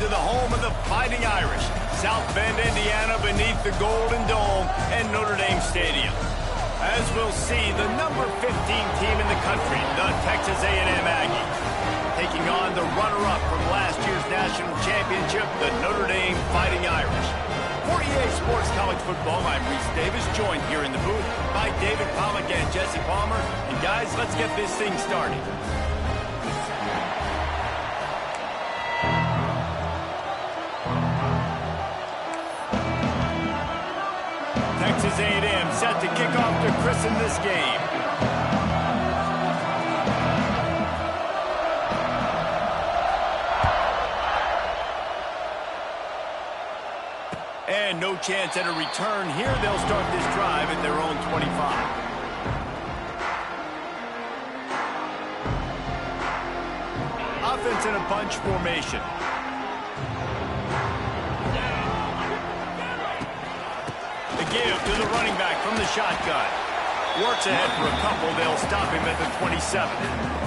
into the home of the Fighting Irish, South Bend, Indiana, beneath the Golden Dome and Notre Dame Stadium. As we'll see, the number 15 team in the country, the Texas A&M Aggies, taking on the runner-up from last year's national championship, the Notre Dame Fighting Irish. For EA Sports College Football, I'm Reese Davis, joined here in the booth by David Pollack and Jesse Palmer. And guys, let's get this thing started. Texas A&M set to kick off to christen this game. And no chance at a return here. They'll start this drive at their own 25. Offense in a bunch formation. The give to the running back from the shotgun. Works ahead for a couple. They'll stop him at the 27.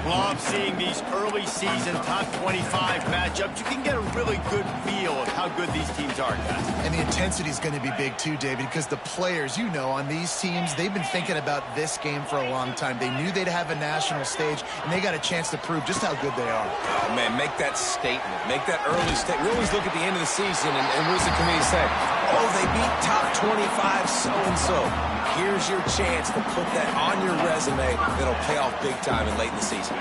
Love seeing these early season top 25 matchups. You can get a really good feel of how good these teams are, guys. And the intensity is going to be big too, David, because the players, you know, on these teams, they've been thinking about this game for a long time. They knew they'd have a national stage, and they got a chance to prove just how good they are. Oh, man, make that statement. Make that early statement. We always look at the end of the season, and what does the committee say? Oh, they beat top 25 so-and-so. Here's your chance to put that on your resume that'll pay off big time and late in the season.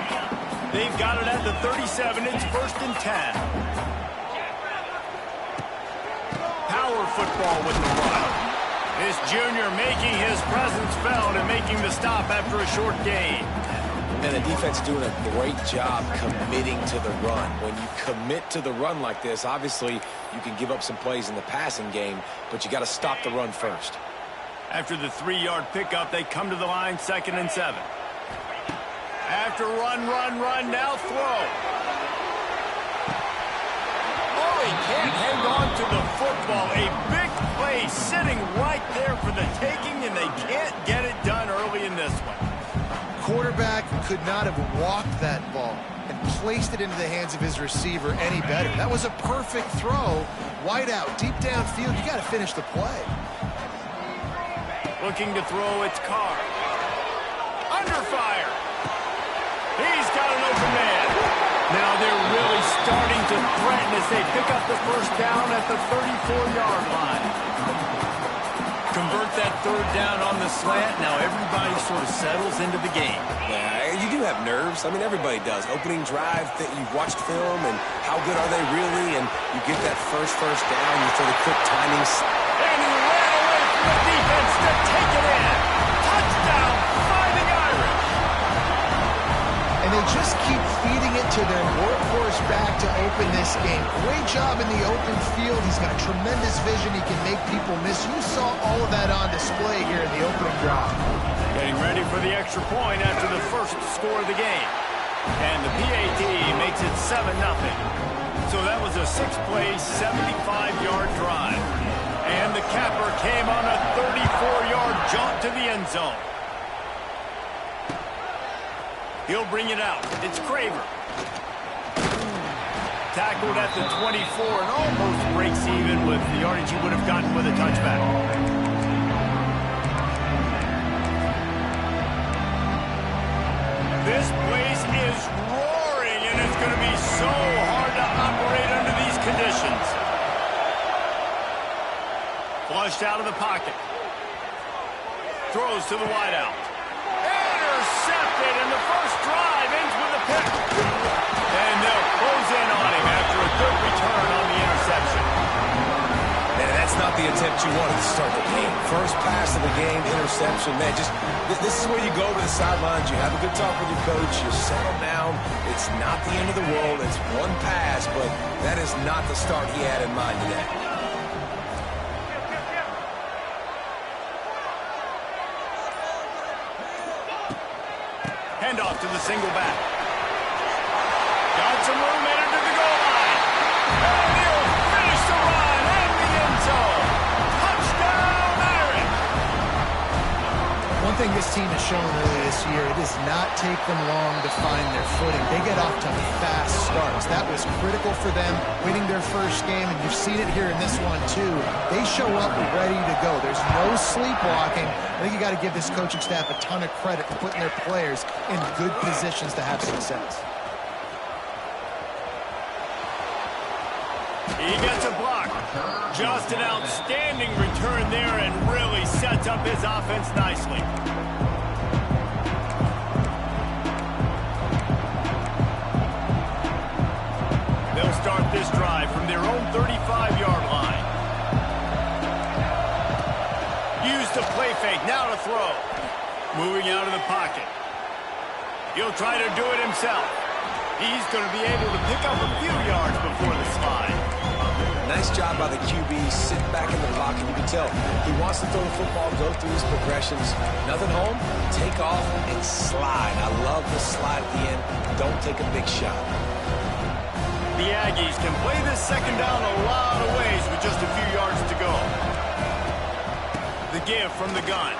They've got it at the 37. It's 1st and 10. Power football with the run. This junior making his presence felt and making the stop after a short gain. And the defense doing a great job committing to the run. When you commit to the run like this, obviously you can give up some plays in the passing game, but you got to stop the run first. After the 3-yard pickup, they come to the line, 2nd and 7. After run, now throw. Oh, he can't hang on to the football. A big play sitting right there for the taking, and they can't get it done early in this one. Quarterback could not have walked that ball and placed it into the hands of his receiver any better. That was a perfect throw. Wide out, deep downfield. You got to finish the play. Looking to throw, it's Carr. Under fire. He's got an open man. Now they're really starting to threaten as they pick up the first down at the 34-yard line. Convert that 3rd down on the slant. Now everybody sort of settles into the game. Yeah, you do have nerves. I mean, everybody does. Opening drive, you've watched film, and how good are they really? And you get that first down, you throw the quick timing. And he ran away from the defense to take it in. Touchdown, Fighting Irish. And they just keep feeding it to their workhorse back to open this game. Great job in the open field. He's got tremendous vision. He can make people miss. You saw all of that on display here in the opening drive. Getting ready for the extra point after the first score of the game. And the PAT makes it 7-0. So that was a 6-play, 75-yard drive. And the capper came on a 34-yard jaunt to the end zone. He'll bring it out. It's Craver. Tackled at the 24 and almost breaks even with the yardage he would have gotten with a touchback. This place is roaring, and it's going to be so hard to operate under these conditions. Flushed out of the pocket. Throws to the wideout. Intercepted, and the first drive ends with a pick. And they'll close in on him after a good return on the interception. Man, that's not the attempt you wanted to start the game. First pass of the game, interception. Man, this is where you go to the sidelines. You have a good talk with your coach. You settle down. It's not the end of the world. It's one pass, but that is not the start he had in mind today. Handoff to the single back. Got some room, entered to the goal line. And he'll finish the run in the end zone. Touchdown, Irish. One thing this team has shown early this year, it does not take them long to find their footing. They get off to fast starts. That was critical for them, winning their first game, and you've seen it here in this one too. They show up ready to go. There's no sleepwalking. I think you got to give this coaching staff a ton of credit for putting their players in good positions to have success. He gets a block. Just an outstanding return there and really sets up his offense nicely. They'll start this drive from their own 35-yard line. Use the play fake, now to throw. Moving out of the pocket. He'll try to do it himself. He's going to be able to pick up a few yards before the slide. Nice job by the QB, sitting back in the pocket. You can tell he wants to throw the football, go through his progressions. Nothing home, take off and slide. I love the slide at the end. Don't take a big shot. The Aggies can play this second down a lot of ways with just a few yards to go. The give from the gun.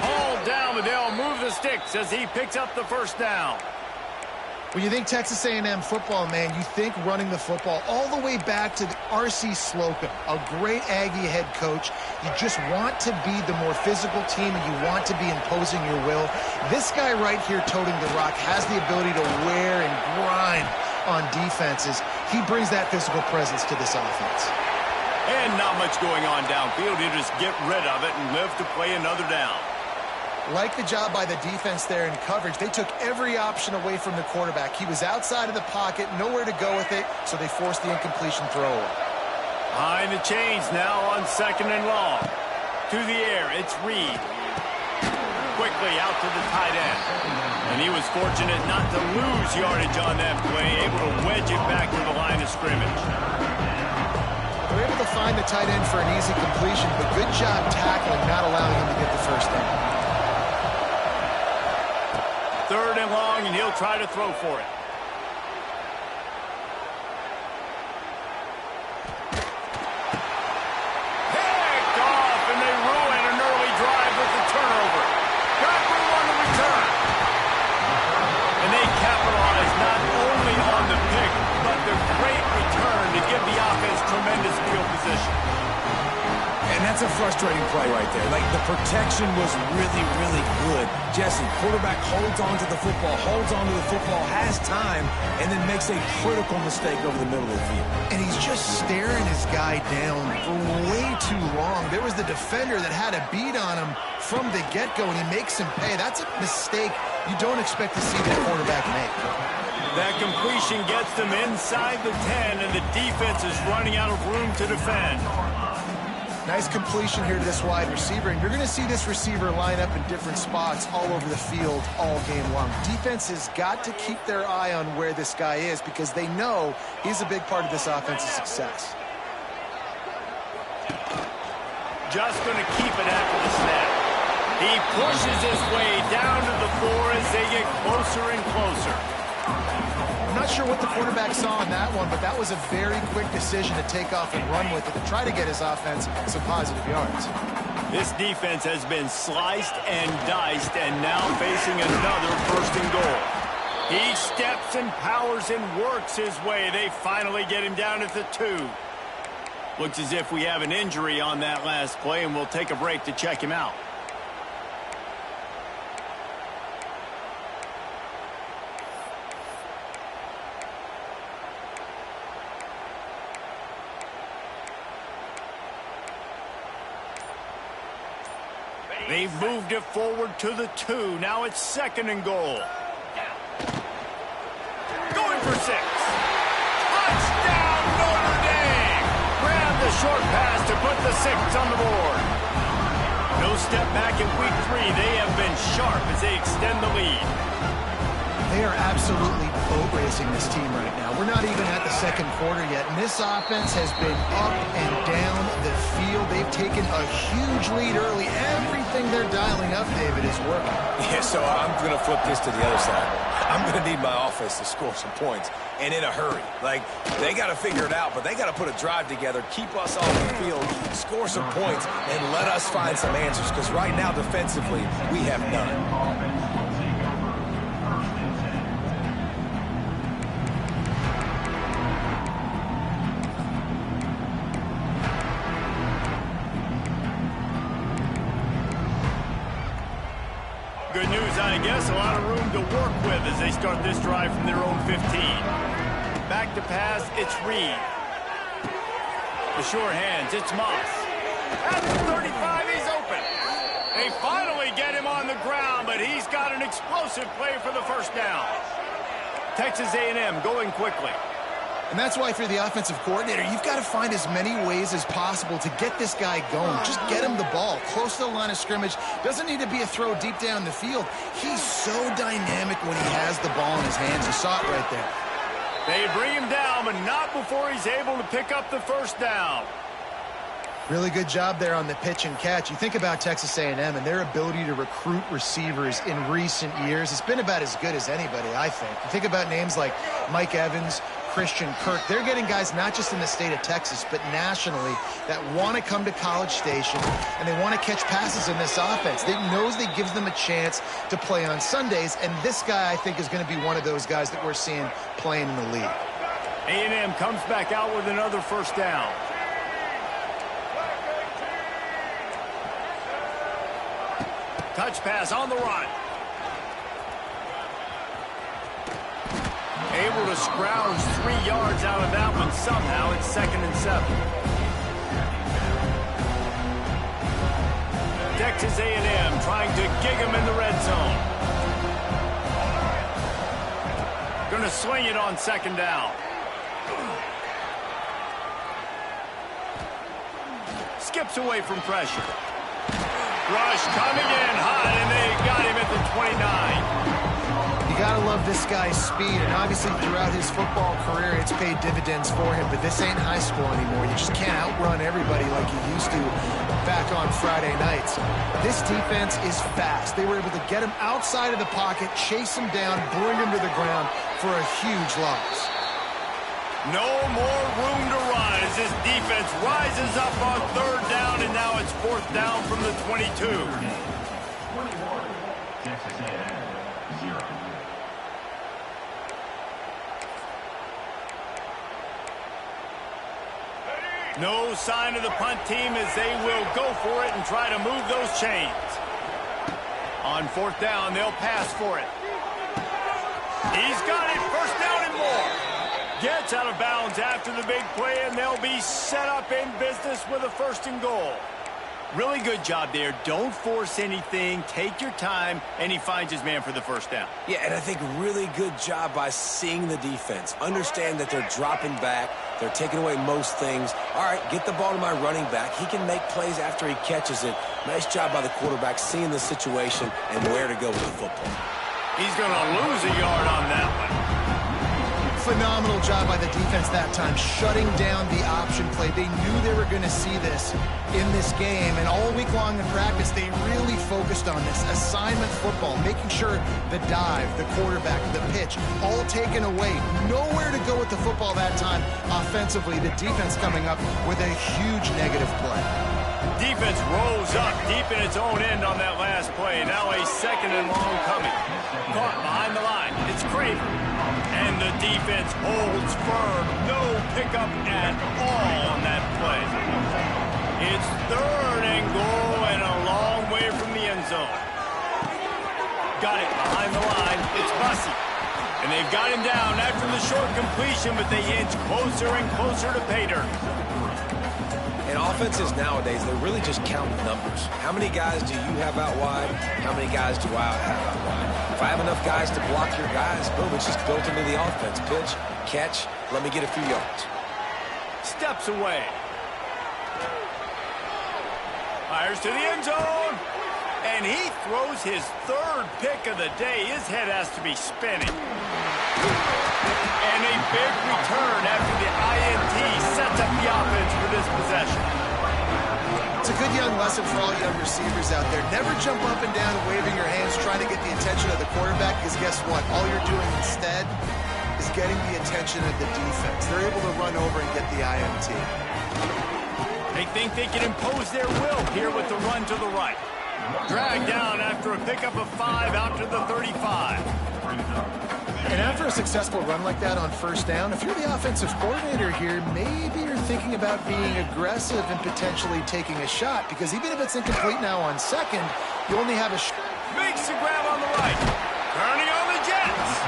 Hauled down, but they'll move the sticks as he picks up the first down. When you think Texas A&M football, man, you think running the football all the way back to the R.C. Slocum, a great Aggie head coach. You just want to be the more physical team, and you want to be imposing your will. This guy right here toting the rock has the ability to wear and grind on defenses. He brings that physical presence to this offense. And not much going on downfield. He'll just get rid of it and live to play another down. Like the job by the defense there in coverage. They took every option away from the quarterback. He was outside of the pocket, nowhere to go with it, so they forced the incompletion throw. Behind the chains now on second and long. To the air, it's Reed. Quickly out to the tight end. And he was fortunate not to lose yardage on that play, able to wedge it back to the line of scrimmage. They're able to find the tight end for an easy completion, but good job tackling, not allowing him to get the first down. Third and long, and he'll try to throw for it. Picked off, and they ruin an early drive with the turnover. Got room on the return. And they capitalize not only on the pick, but the great return to give the offense tremendous field position. And that's a frustrating play right there. Like, the protection was really, really good. Jesse, quarterback holds on to the football, has time, and then makes a critical mistake over the middle of the field. And he's just staring his guy down for way too long. There was the defender that had a beat on him from the get-go, and he makes him pay. That's a mistake you don't expect to see the quarterback make. That completion gets them inside the 10, and the defense is running out of room to defend. Nice completion here to this wide receiver, and you're going to see this receiver line up in different spots all over the field all game long. Defense has got to keep their eye on where this guy is because they know he's a big part of this offense's success. Just going to keep it after the snap. He pushes his way down to the floor as they get closer and closer. I'm not sure what the quarterback saw on that one, but that was a very quick decision to take off and run with it to try to get his offense some positive yards. This defense has been sliced and diced and now facing another first and goal. He steps and powers and works his way. They finally get him down at the 2. Looks as if we have an injury on that last play, and we'll take a break to check him out. They've moved it forward to the 2. Now it's second and goal. Going for 6. Touchdown, Notre Dame! Grab the short pass to put the 6 on the board. No step back in week 3. They have been sharp as they extend the lead. They are absolutely boat racing this team right now. We're not even at the second quarter yet, and this offense has been up and down the field. They've taken a huge lead early. Everything they're dialing up, David, is working. Yeah, so I'm going to flip this to the other side. I'm going to need my offense to score some points, and in a hurry. Like, they got to figure it out, but they got to put a drive together, keep us off the field, score some points, and let us find some answers, because right now, defensively, we have none. Good news, I guess. A lot of room to work with as they start this drive from their own 15. Back to pass, it's Reed. The short hands, it's Moss. At the 35, he's open. They finally get him on the ground, but he's got an explosive play for the first down. Texas A&M going quickly. And that's why, if you're the offensive coordinator, you've got to find as many ways as possible to get this guy going. Just get him the ball close to the line of scrimmage. Doesn't need to be a throw deep down the field. He's so dynamic when he has the ball in his hands. You saw it right there. They bring him down, but not before he's able to pick up the first down. Really good job there on the pitch and catch. You think about Texas A&M and their ability to recruit receivers in recent years. It's been about as good as anybody, I think. You think about names like Mike Evans, Christian Kirk. They're getting guys not just in the state of Texas, but nationally that want to come to College Station, and they want to catch passes in this offense. They knows they gives them a chance to play on Sundays, and this guy, I think, is going to be one of those guys that we're seeing playing in the league. A&M comes back out with another first down. Touch pass on the run. Able to scrounge 3 yards out of that one somehow. It's 2nd and 7. Texas A&M trying to gig him in the red zone. Going to swing it on 2nd down. Skips away from pressure. Rush coming in hot, and they got him at the 29. You got to love this guy's speed, and obviously throughout his football career, it's paid dividends for him, but this ain't high school anymore. You just can't outrun everybody like you used to back on Friday nights. This defense is fast. They were able to get him outside of the pocket, chase him down, bring him to the ground for a huge loss. No more room to run as this defense rises up on 3rd down, and now it's 4th down from the 22. 21, Texas A&M, 0. No sign of the punt team as they will go for it and try to move those chains. On 4th down, they'll pass for it. He's got it, 1st down and more. Gets out of bounds after the big play, and they'll be set up in business with a 1st and goal. Really good job there. Don't force anything. Take your time, and he finds his man for the 1st down. Yeah, and I think really good job by seeing the defense. Understand that they're dropping back. They're taking away most things. All right, get the ball to my running back. He can make plays after he catches it. Nice job by the quarterback seeing the situation and where to go with the football. He's going to lose a yard on that one. Phenomenal job by the defense that time, shutting down the option play. They knew they were going to see this in this game, and all week long in practice, they really focused on this assignment football, making sure the dive, the quarterback, the pitch, all taken away. Nowhere to go with the football that time offensively. The defense coming up with a huge negative play. Defense rolls up deep in its own end on that last play. Now a 2nd and long coming. Caught behind the line. It's Craven. And the defense holds firm. No pickup at all on that play. It's 3rd and goal and a long way from the end zone. Got it behind the line. It's Bussey. And they've got him down after the short completion, but they inch closer and closer to pay dirt. And offenses nowadays, they really just count numbers. How many guys do you have out wide? How many guys do I have out wide? If I have enough guys to block your guys, boom, it's just built into the offense. Pitch, catch, let me get a few yards. Steps away. Fires to the end zone. And he throws his 3rd pick of the day. His head has to be spinning. And a big return after good young lesson for all young receivers out there. Never jump up and down waving your hands trying to get the attention of the quarterback, because guess what? All you're doing instead is getting the attention of the defense. They're able to run over and get the INT. They think they can impose their will here with the run to the right. Dragged down after a pickup of 5 out to the 35. And after a successful run like that on first down, if you're the offensive coordinator here, maybe you're thinking about being aggressive and potentially taking a shot, because even if it's incomplete now on second, you only have a shot. Makes the grab on the right. Turning on the Jets.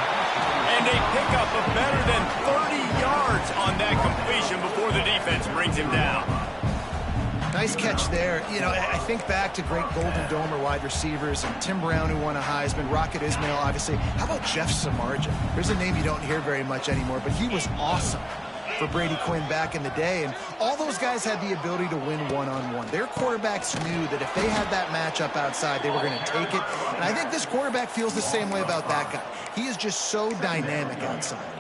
And a pickup of better than 30 yards on that completion before the defense brings him down. Nice catch there. You know, I think back to great Golden Domer wide receivers and Tim Brown, who won a Heisman, Rocket Ismail, obviously. How about Jeff Samardzija? There's a name you don't hear very much anymore, but he was awesome for Brady Quinn back in the day. And all those guys had the ability to win one-on-one. Their quarterbacks knew that if they had that matchup outside, they were going to take it. And I think this quarterback feels the same way about that guy. He is just so dynamic outside.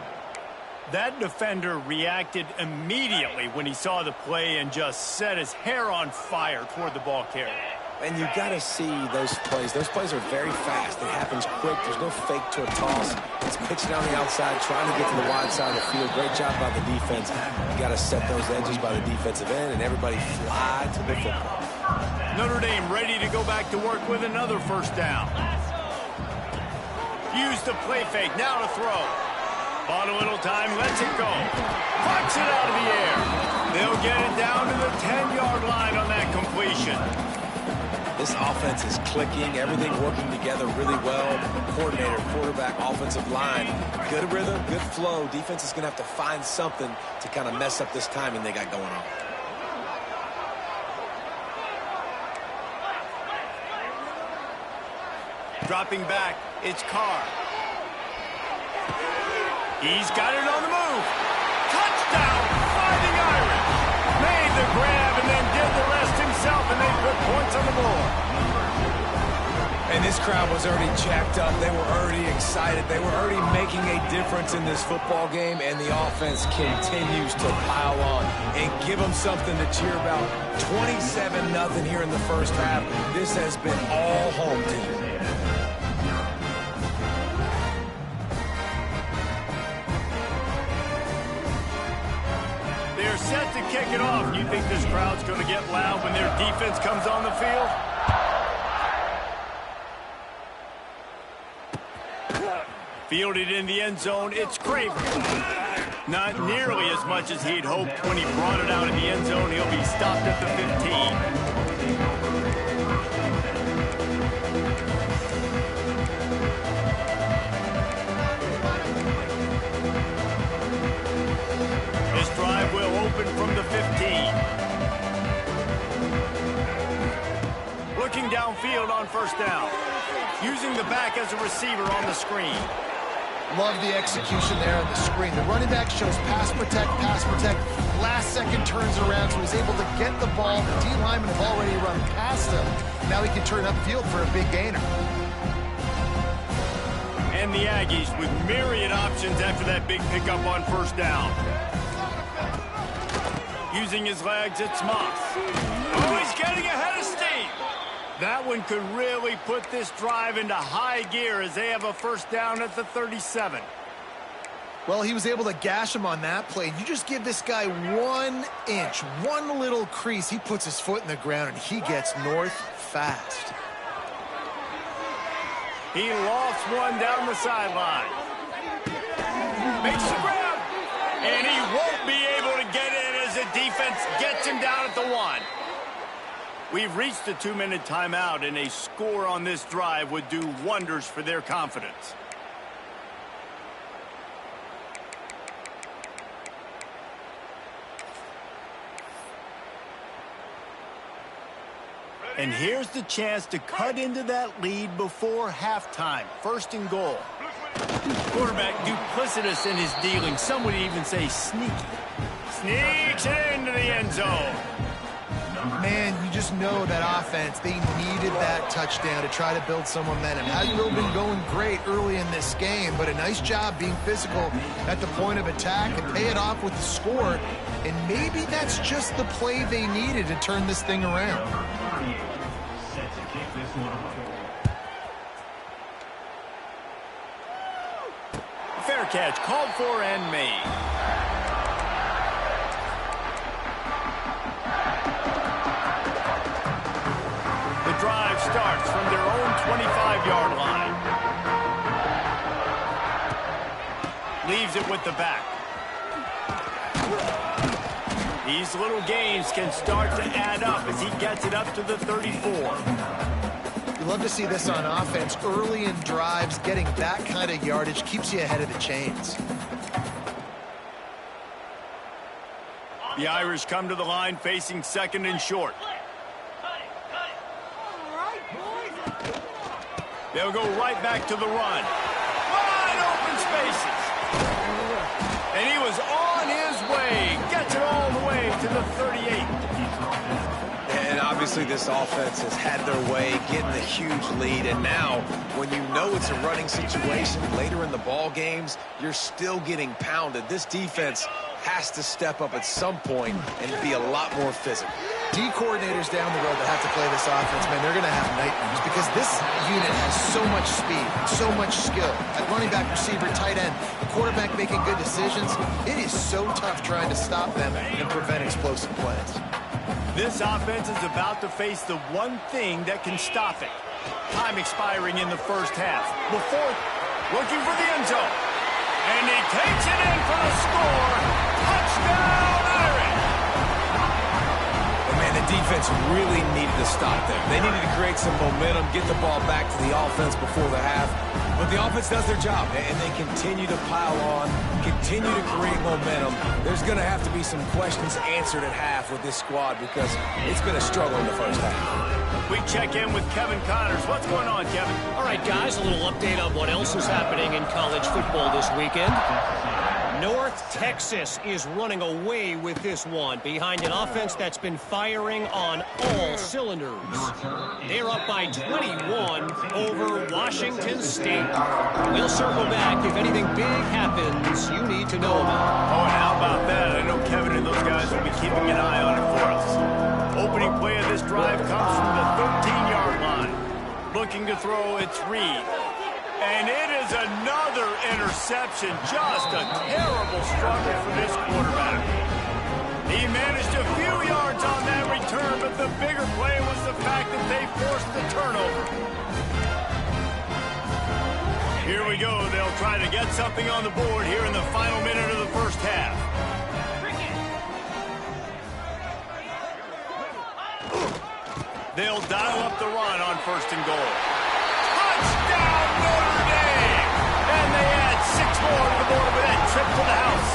That defender reacted immediately when he saw the play and just set his hair on fire toward the ball carrier. And you got to see those plays. Those plays are very fast. It happens quick. There's no fake to a toss. It's pitching on the outside, trying to get to the wide side of the field. Great job by the defense. You got to set those edges by the defensive end, and everybody fly to the football. Notre Dame ready to go back to work with another first down. Use the play fake. Now to throw. Bought a little time, lets it go. Pucks it out of the air. They'll get it down to the 10-yard line on that completion. This offense is clicking, everything working together really well. Coordinator, quarterback, offensive line. Good rhythm, good flow. Defense is going to have to find something to kind of mess up this timing they got going on. Dropping back, it's Carr. He's got it on the move. Touchdown, Fighting Irish. Made the grab and then did the rest himself, and they put points on the board. And this crowd was already jacked up. They were already excited. They were already making a difference in this football game, and the offense continues to pile on and give them something to cheer about. 27-0 here in the first half. This has been all home team. They're set to kick it off. You think this crowd's going to get loud when their defense comes on the field? Fielded in the end zone, it's Craven. Not nearly as much as he'd hoped when he brought it out in the end zone. He'll be stopped at the 15. This drive will open from the 15. Looking downfield on first down. Using the back as a receiver on the screen. Love the execution there on the screen. The running back shows pass protect, pass protect. Last second turns around, so he's able to get the ball. The D linemen have already run past him. Now he can turn upfield for a big gainer. And the Aggies with myriad options after that big pickup on first down. Using his legs, it's Moss. Oh, he's getting ahead of steam. That one could really put this drive into high gear as they have a first down at the 37. Well, he was able to gash him on that play. You just give this guy 1 inch, one little crease. He puts his foot in the ground, and he gets north fast. He lofts one down the sideline. Makes the grab. And he won't be able to get in as the defense gets him down at the 1. We've reached the 2-minute timeout, and a score on this drive would do wonders for their confidence. And here's the chance to cut into that lead before halftime. First and goal. Quarterback duplicitous in his dealing. Some would even say sneaky. Sneaks into the end zone. Man, you just know that offense, they needed that touchdown to try to build some momentum. Hadn't really been going great early in this game, but a nice job being physical at the point of attack and pay it off with the score. And maybe that's just the play they needed to turn this thing around. Set to kick this one off. Fair catch called for and made. The drive starts from their own 25-yard line. Leaves it with the back. These little gains can start to add up as he gets it up to the 34. You love to see this on offense. Early in drives, getting that kind of yardage keeps you ahead of the chains. The Irish come to the line facing second and short. They'll go right back to the run. Wide open spaces. And he was on his way. Gets it all the way to the 38. And obviously this offense has had their way, getting a huge lead. And now, when you know it's a running situation later in the ball games, you're still getting pounded. This defense has to step up at some point and be a lot more physical. D coordinators down the road that have to play this offense, man, they're going to have nightmares because this unit has so much speed, so much skill. At running back, receiver, tight end, the quarterback making good decisions. It is so tough trying to stop them and prevent explosive plays. This offense is about to face the one thing that can stop it. Time expiring in the first half. Before looking for the end zone. And he takes it in for the score. Touchdown, Irish! And man, the defense really needed to stop them. They needed to create some momentum, get the ball back to the offense before the half. But the offense does their job, and they continue to pile on, continue to create momentum. There's going to have to be some questions answered at half with this squad because it's been a struggle in the first half. We check in with Kevin Connors. What's going on, Kevin? All right, guys, a little update on what else is happening in college football this weekend. North Texas is running away with this one behind an offense that's been firing on all cylinders. They're up by 21 over Washington State. We'll circle back if anything big happens you need to know about. Oh, and how about that? I know Kevin and those guys will be keeping an eye on it for us. Opening play of this drive comes from the 13-yard line. Looking to throw, it's Reed. And it is another interception. Just a terrible struggle for this quarterback. He managed a few yards on that return, but the bigger play was the fact that they forced the turnover. Here we go. They'll try to get something on the board here in the final minute of the first half. They'll dial up the run on first and goal. Touchdown, Notre Dame! And they add 6 more to the board with that trip to the house.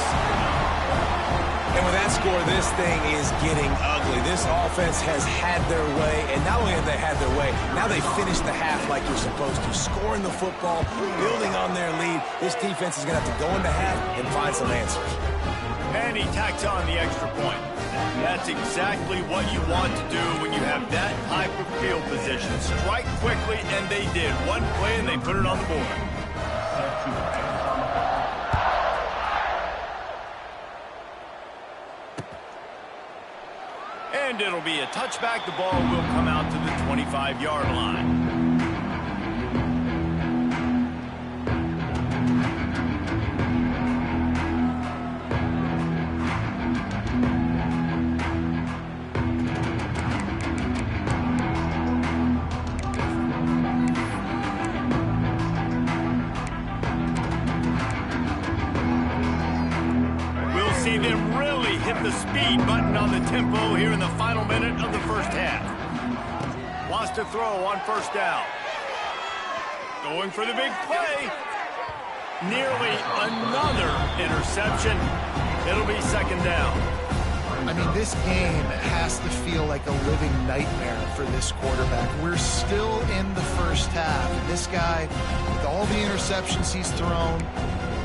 And with that score, this thing is getting ugly. This offense has had their way, and not only have they had their way, now they finished the half like you're supposed to, scoring the football, building on their lead. This defense is going to have to go into half and find some answers. And he tacks on the extra point. That's exactly what you want to do when you have that type of field position. Strike quickly, and they did. One play, and they put it on the board. And it'll be a touchback. The ball will come out to the 25-yard line. See them really hit the speed button on the tempo here in the final minute of the first half. Wants to throw on first down. Going for the big play. Nearly another interception. It'll be second down. I mean, this game has to feel like a living nightmare for this quarterback. We're still in the first half. And this guy, with all the interceptions he's thrown,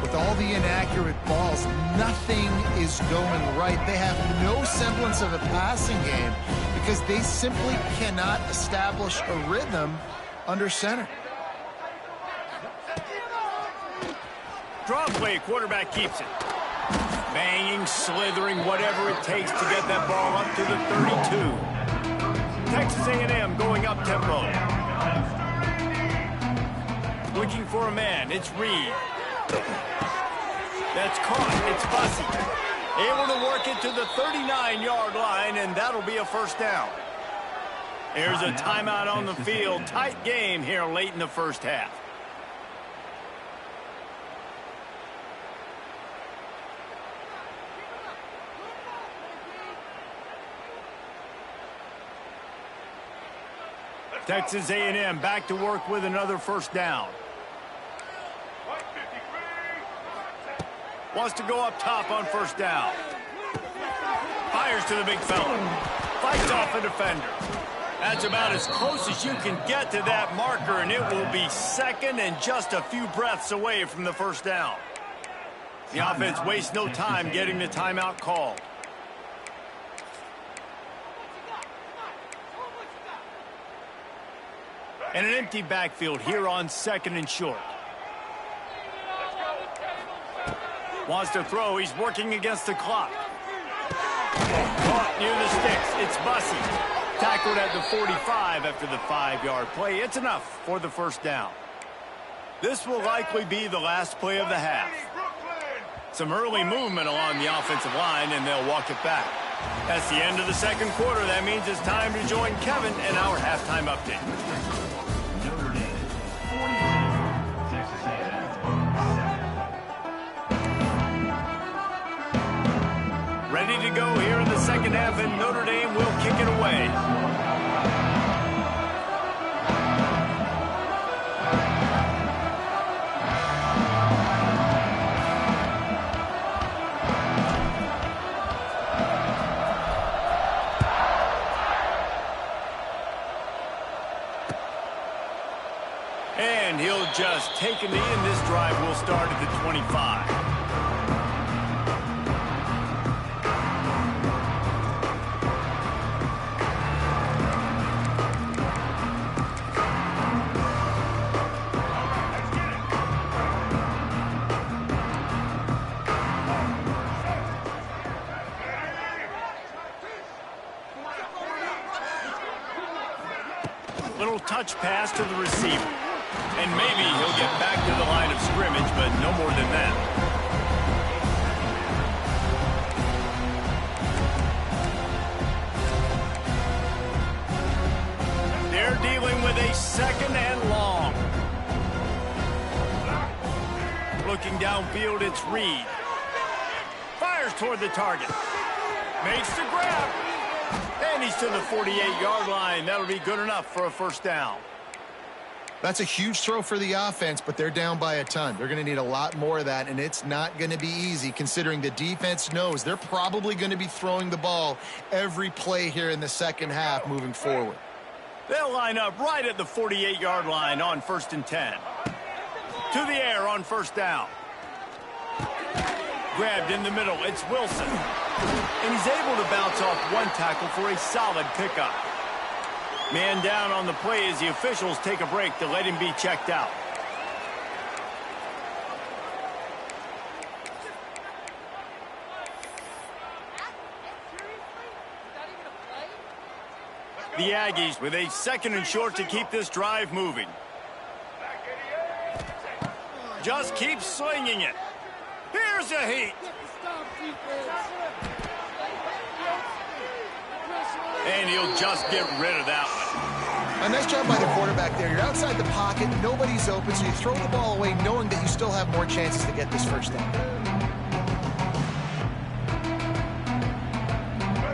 with all the inaccurate balls, nothing is going right. They have no semblance of a passing game because they simply cannot establish a rhythm under center. Draw play, quarterback keeps it. Banging, slithering, whatever it takes to get that ball up to the 32. Texas A&M going up tempo. Looking for a man, it's Reed. That's caught, it's Bussey. Able to work it to the 39-yard line, and that'll be a first down. There's a timeout on the field. Tight game here late in the first half. Texas A&M back to work with another first down. Wants to go up top on first down. Fires to the big fella. Fights off a defender. That's about as close as you can get to that marker, and it will be second and just a few breaths away from the first down. The offense wastes no time getting the timeout called. And an empty backfield here on second and short. Wants to throw. He's working against the clock. Caught near the sticks. It's Bussey. Tackled at the 45 after the 5-yard play. It's enough for the first down. This will likely be the last play of the half. Some early movement along the offensive line, and they'll walk it back. That's the end of the second quarter. That means it's time to join Kevin in our halftime update. Notre Dame 40, Texas A&M 7. Ready to go here in the second half, and Notre Dame will kick it away. And he'll just take a knee, and this drive will start at the 25. Little touch pass to the receiver. And maybe he'll get back to the line of scrimmage, but no more than that. They're dealing with a second and long. Looking downfield, it's Reed. Fires toward the target. Makes the grab. And he's to the 48-yard line. That'll be good enough for a first down. That's a huge throw for the offense, but they're down by a ton. They're going to need a lot more of that, and it's not going to be easy considering the defense knows they're probably going to be throwing the ball every play here in the second half moving forward. They'll line up right at the 48-yard line on 1st and 10. To the air on first down. Grabbed in the middle. It's Wilson. And he's able to bounce off one tackle for a solid pickup. Man down on the play as the officials take a break to let him be checked out. The Aggies with a second and short to keep this drive moving. Just keep slinging it. Here's a heat. And he'll just get rid of that one. A nice job by the quarterback there. You're outside the pocket, nobody's open, so you throw the ball away knowing that you still have more chances to get this first down.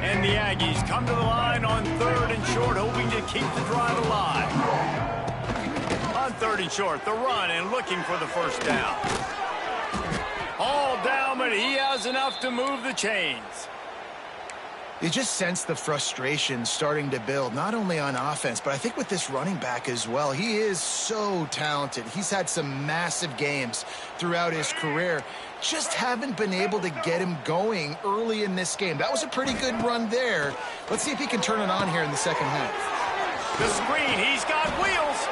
And the Aggies come to the line on 3rd and short, hoping to keep the drive alive. On 3rd and short, the run and looking for the first down. All down, but he has enough to move the chains. You just sense the frustration starting to build, not only on offense, but I think with this running back as well. He is so talented. He's had some massive games throughout his career. Just haven't been able to get him going early in this game. That was a pretty good run there. Let's see if he can turn it on here in the second half. The screen, he's got wheels.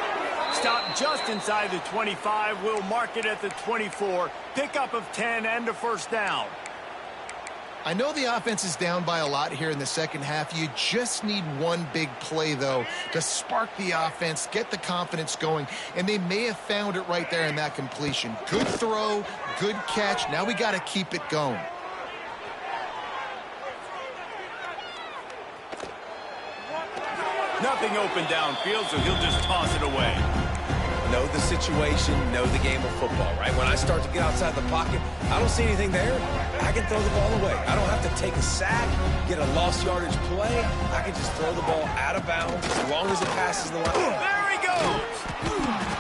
Stop just inside the 25. We'll mark it at the 24. Pickup of 10 and a first down. I know the offense is down by a lot here in the second half. You just need one big play, though, to spark the offense, get the confidence going, and they may have found it right there in that completion. Good throw, good catch. Now we got to keep it going. Nothing open downfield, so he'll just toss it away. Know the situation, know the game of football, right? When I start to get outside the pocket, I don't see anything there. I can throw the ball away. I don't have to take a sack, get a lost yardage play. I can just throw the ball out of bounds as long as it passes the line. There he goes.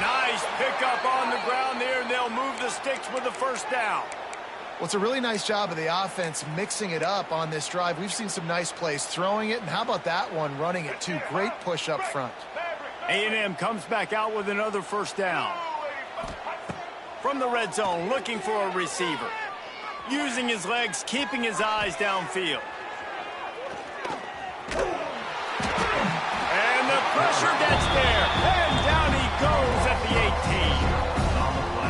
Nice pickup on the ground there, and they'll move the sticks with the first down. Well, it's a really nice job of the offense mixing it up on this drive. We've seen some nice plays throwing it, and how about that one running it too? Great push up front. A&M comes back out with another first down. From the red zone, looking for a receiver. Using his legs, keeping his eyes downfield. And the pressure gets there. And down he goes at the 18.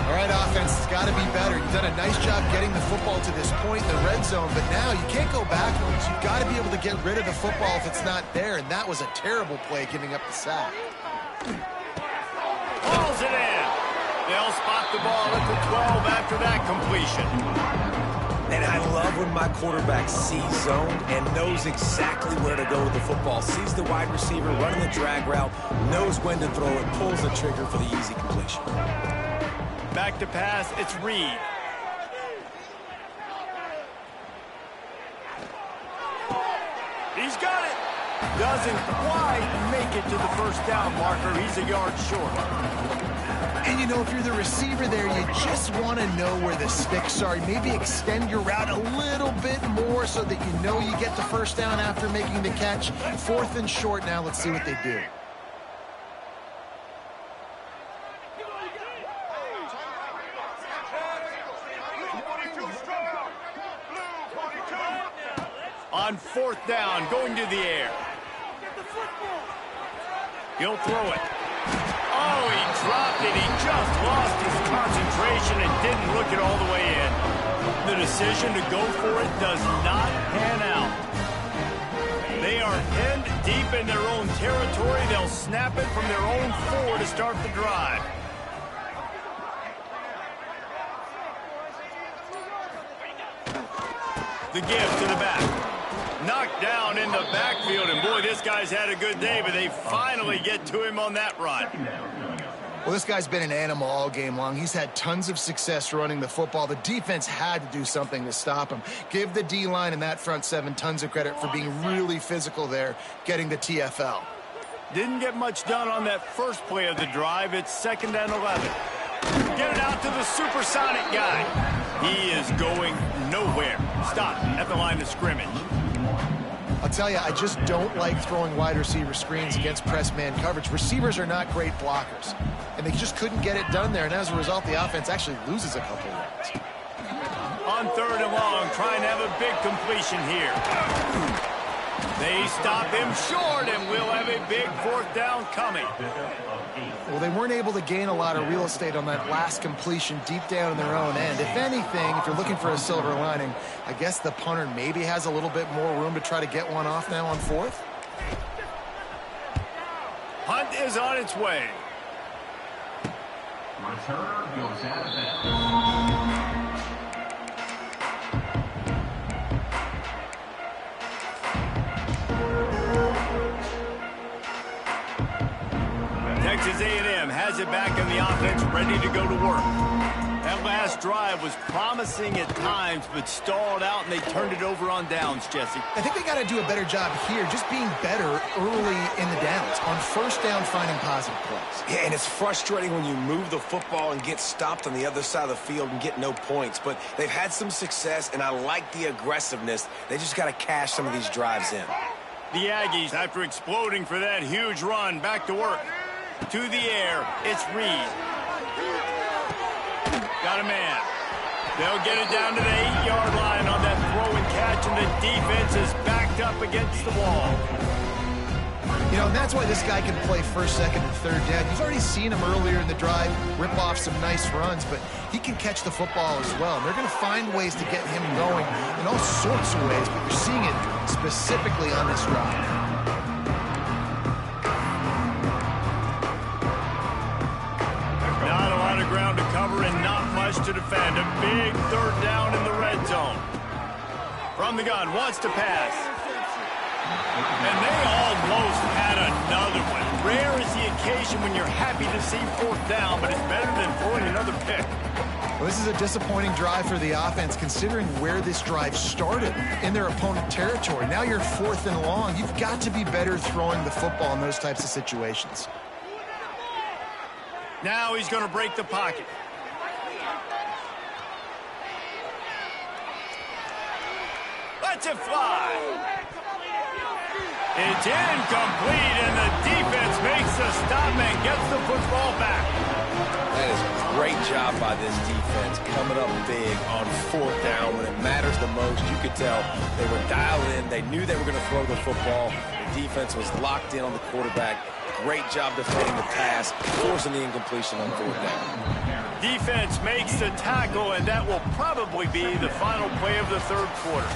All right, offense, it's got to be better. You've done a nice job getting the football to this point in the red zone, but now you can't go backwards. You've got to be able to get rid of the football if it's not there, and that was a terrible play giving up the sack. Hauls it in. They'll spot the ball at the 12 after that completion. And I love when my quarterback sees zoned and knows exactly where to go with the football. Sees the wide receiver running the drag route, knows when to throw it, pulls the trigger for the easy completion. Back to pass, it's Reed. He's got it. Doesn't quite make it to the first down marker. He's a yard short. And, you know, if you're the receiver there, you just want to know where the sticks are. Maybe extend your route a little bit more so that you know you get the first down after making the catch. 4th and short now. Let's see what they do. On 4th down, going to the air. He'll throw it. Oh, he dropped it. He just lost his concentration and didn't look it all the way in. The decision to go for it does not pan out. They are pinned deep in their own territory. They'll snap it from their own 4 to start the drive. The give to the back. Knocked down in the backfield, and boy, this guy's had a good day, but they finally get to him on that run. Well, this guy's been an animal all game long. He's had tons of success running the football. The defense had to do something to stop him. Give the D-line and that front 7 tons of credit for being really physical there, getting the TFL. Didn't get much done on that first play of the drive. It's 2nd and 11. Get it out to the supersonic guy. He is going nowhere. Stop at the line of scrimmage. I'll tell you, I just don't like throwing wide receiver screens against press man coverage. Receivers are not great blockers, and they just couldn't get it done there, and as a result, the offense actually loses a couple of yards. On 3rd and long, trying to have a big completion here. They stop him short, and we'll have a big 4th down coming. Well, they weren't able to gain a lot of real estate on that last completion deep down in their own end. If anything, if you're looking for a silver lining, I guess the punter maybe has a little bit more room to try to get one off now on 4th. Hunt is on its way. Returner goes out of bounds. Texas A&M has it back in the offense, ready to go to work. That last drive was promising at times, but stalled out, and they turned it over on downs, Jesse. I think they got to do a better job here, just being better early in the downs, on first down finding positive plays. Yeah, and it's frustrating when you move the football and get stopped on the other side of the field and get no points. But they've had some success, and I like the aggressiveness. They just got to cash some of these drives in. The Aggies, after exploding for that huge run, back to work. To the air, it's Reed. Got a man. They'll get it down to the 8-yard line on that throw and catch, and the defense is backed up against the wall. You know, and that's why this guy can play first, second, and third down. You've already seen him earlier in the drive rip off some nice runs, but he can catch the football as well. And they're going to find ways to get him going in all sorts of ways, but you're seeing it specifically on this drive. Ground to cover and not much to defend. A big third down in the red zone. From the gun, wants to pass. And they almost had another one. Rare is the occasion when you're happy to see fourth down, but it's better than throwing another pick. Well, this is a disappointing drive for the offense, considering where this drive started in their opponent territory. Now you're 4th and long. You've got to be better throwing the football in those types of situations. Now he's going to break the pocket. Lets it fly. It's incomplete, and the defense makes the stop and gets the football back. That is a great job by this defense, coming up big on 4th down when it matters the most. You could tell they were dialed in. They knew they were going to throw the football. The defense was locked in on the quarterback. Great job defending the pass, forcing the incompletion on 4th down. Defense makes the tackle, and that will probably be the final play of the third quarter.